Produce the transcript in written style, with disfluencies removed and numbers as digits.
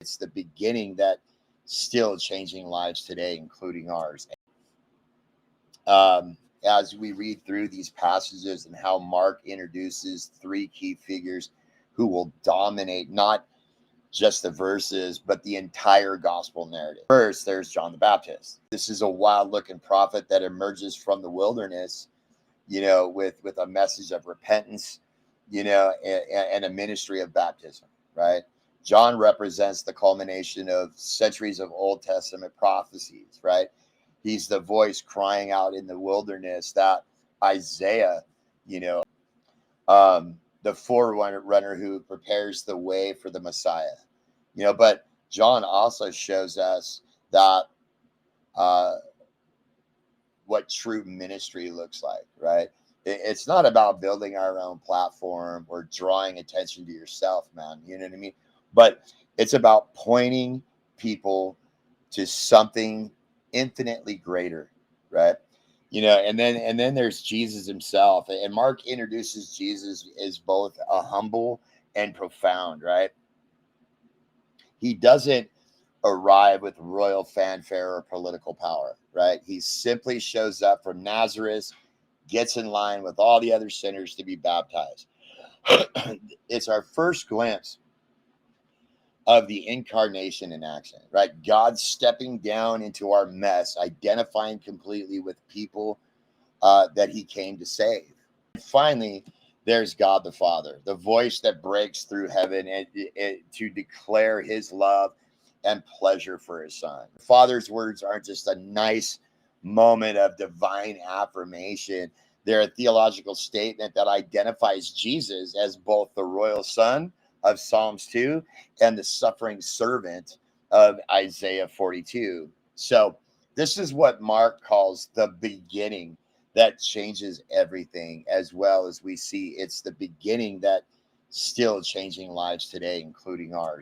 It's the beginning that still changing lives today, including ours. As we read through these passages and how Mark introduces three key figures who will dominate not just the verses, but the entire gospel narrative. First, there's John the Baptist. This is a wild looking prophet that emerges from the wilderness, with a message of repentance, and a ministry of baptism, right? John represents the culmination of centuries of Old Testament prophecies, right? He's the voice crying out in the wilderness that Isaiah, you know, the forerunner who prepares the way for the Messiah, but John also shows us that uh, what true ministry looks like, right? It's not about building our own platform or drawing attention to yourself, man. You know what I mean? But it's about pointing people to something infinitely greater, right? And then there's Jesus himself. And Mark introduces Jesus as both a humble and profound, right? He doesn't arrive with royal fanfare or political power, right? He simply shows up from Nazareth, gets in line with all the other sinners to be baptized. It's our first glimpse of the incarnation in action, right? God stepping down into our mess, identifying completely with people that he came to save. And finally, there's God the Father, the voice that breaks through heaven and to declare his love and pleasure for his son. The Father's words aren't just a nice moment of divine affirmation. They're a theological statement that identifies Jesus as both the royal son of Psalms 2 and the suffering servant of Isaiah 42. So this is what Mark calls the beginning that changes everything, as well as we see it's the beginning that still changing lives today, including ours.